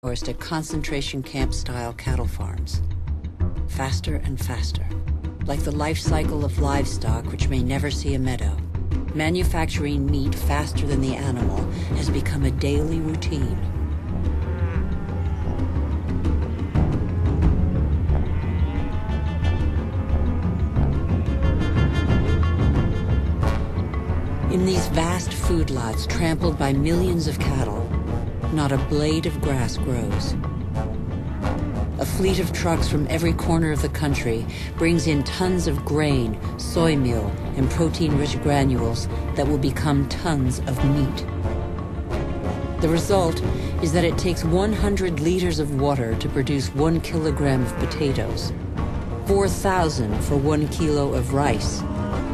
Forest at concentration camp-style cattle farms. Faster and faster. Like the life cycle of livestock, which may never see a meadow. Manufacturing meat faster than the animal has become a daily routine. In these vast food lots trampled by millions of cattle, not a blade of grass grows. A fleet of trucks from every corner of the country brings in tons of grain, soy meal, and protein-rich granules that will become tons of meat. The result is that it takes 100 liters of water to produce 1 kilogram of potatoes, 4,000 for 1 kilo of rice,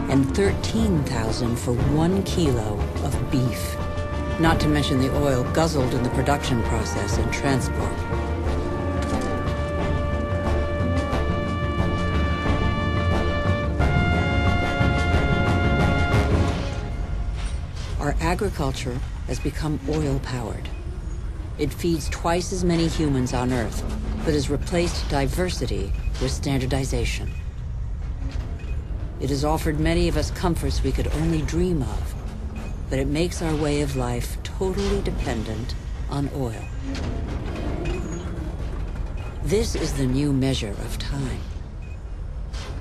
and 13,000 for 1 kilo of beef. Not to mention the oil guzzled in the production process and transport. Our agriculture has become oil-powered. It feeds twice as many humans on Earth, but has replaced diversity with standardization. It has offered many of us comforts we could only dream of, but it makes our way of life totally dependent on oil. This is the new measure of time.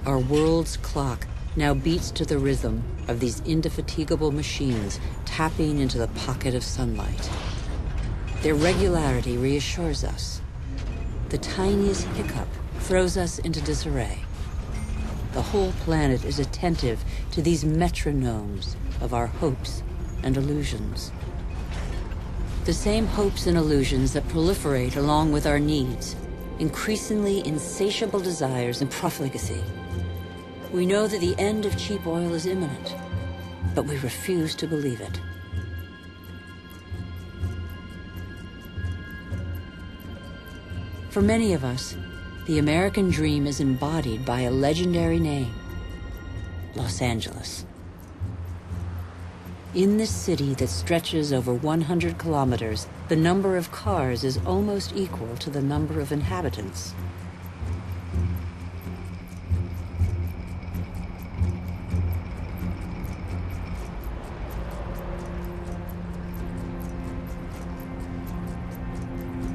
Our world's clock now beats to the rhythm of these indefatigable machines tapping into the pocket of sunlight. Their regularity reassures us. The tiniest hiccup throws us into disarray. The whole planet is attentive to these metronomes of our hopes and illusions. The same hopes and illusions that proliferate along with our needs, increasingly insatiable desires and profligacy. We know that the end of cheap oil is imminent, but we refuse to believe it. For many of us, the American dream is embodied by a legendary name, Los Angeles. In this city that stretches over 100 kilometers, the number of cars is almost equal to the number of inhabitants.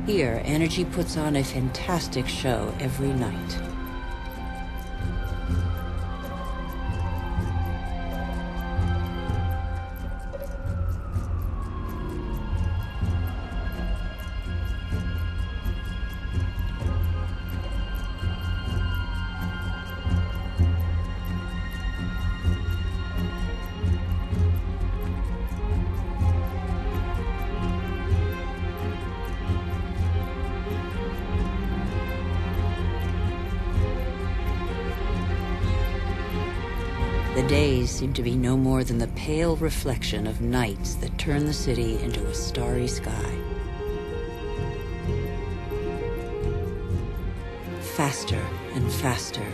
Here, energy puts on a fantastic show every night. The days seem to be no more than the pale reflection of nights that turn the city into a starry sky. Faster and faster,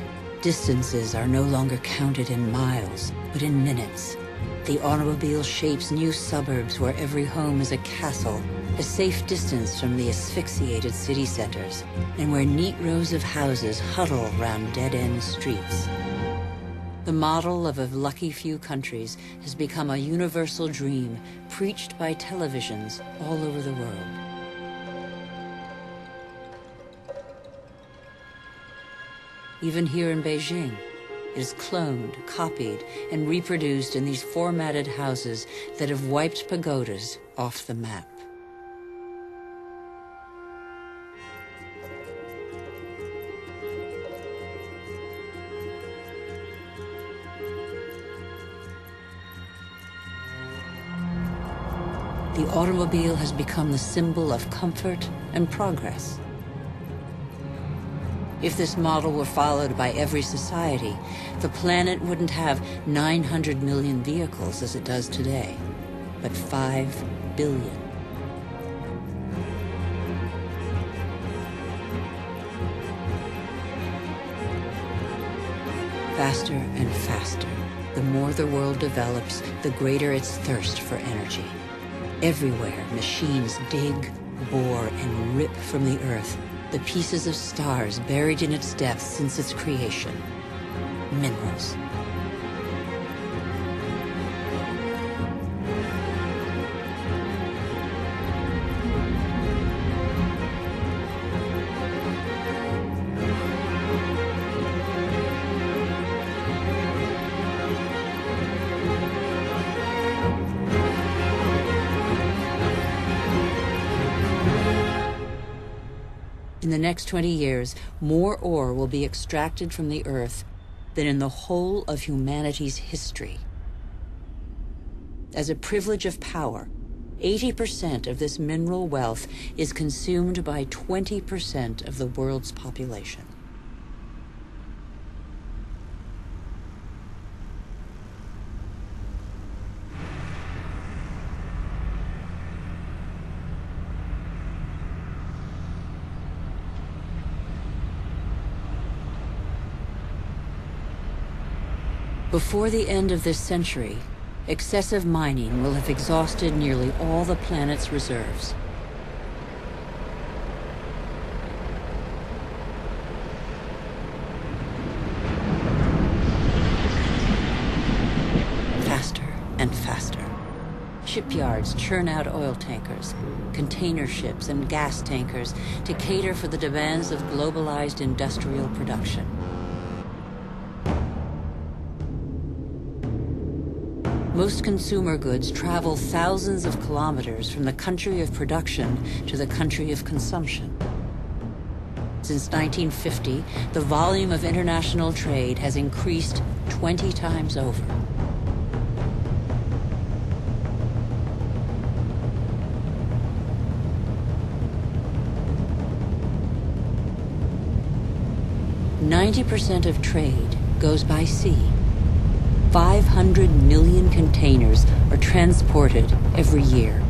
distances are no longer counted in miles, but in minutes. The automobile shapes new suburbs where every home is a castle, a safe distance from the asphyxiated city centers, and where neat rows of houses huddle round dead-end streets. The model of a lucky few countries has become a universal dream preached by televisions all over the world. Even here in Beijing, it is cloned, copied, and reproduced in these formatted houses that have wiped pagodas off the map. The automobile has become the symbol of comfort and progress. If this model were followed by every society, the planet wouldn't have 900 million vehicles as it does today, but 5 billion. Faster and faster, the more the world develops, the greater its thirst for energy. Everywhere, machines dig, bore and rip from the earth the pieces of stars buried in its depths since its creation. Minerals. In the next 20 years, more ore will be extracted from the earth than in the whole of humanity's history. As a privilege of power, 80% of this mineral wealth is consumed by 20% of the world's population. Before the end of this century, excessive mining will have exhausted nearly all the planet's reserves. Faster and faster. Shipyards churn out oil tankers, container ships, and gas tankers to cater for the demands of globalized industrial production. Most consumer goods travel thousands of kilometers from the country of production to the country of consumption. Since 1950, the volume of international trade has increased 20 times over. % of trade goes by sea. 500 million containers are transported every year,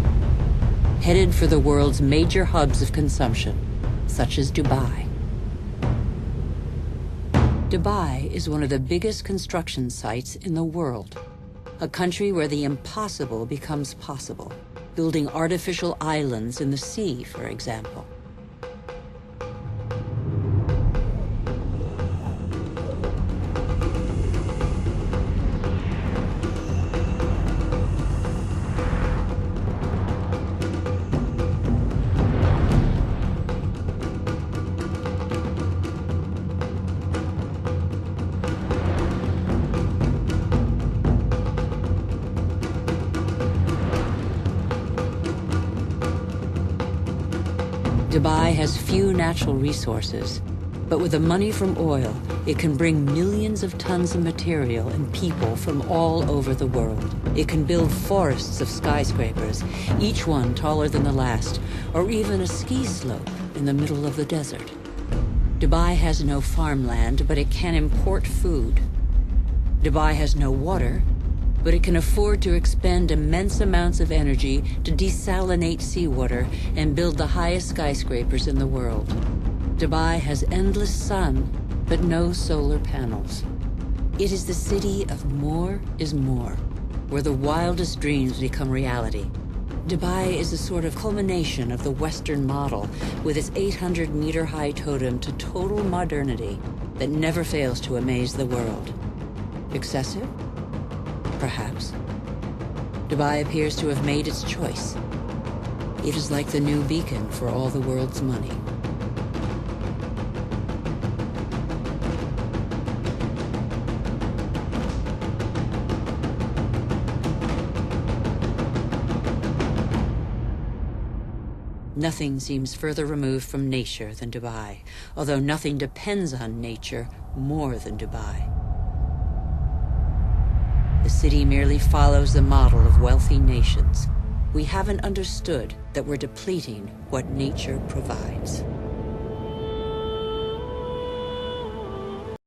headed for the world's major hubs of consumption, such as Dubai. Dubai is one of the biggest construction sites in the world, a country where the impossible becomes possible, building artificial islands in the sea, for example. Dubai has few natural resources, but with the money from oil, it can bring millions of tons of material and people from all over the world. It can build forests of skyscrapers, each one taller than the last, or even a ski slope in the middle of the desert. Dubai has no farmland, but it can import food. Dubai has no water, but it can afford to expend immense amounts of energy to desalinate seawater and build the highest skyscrapers in the world. Dubai has endless sun, but no solar panels. It is the city of more is more, where the wildest dreams become reality. Dubai is a sort of culmination of the Western model, with its 800-meter-high totem to total modernity that never fails to amaze the world. Excessive? Perhaps. Dubai appears to have made its choice. It is like the new beacon for all the world's money. Nothing seems further removed from nature than Dubai, although nothing depends on nature more than Dubai. The city merely follows the model of wealthy nations. We haven't understood that we're depleting what nature provides.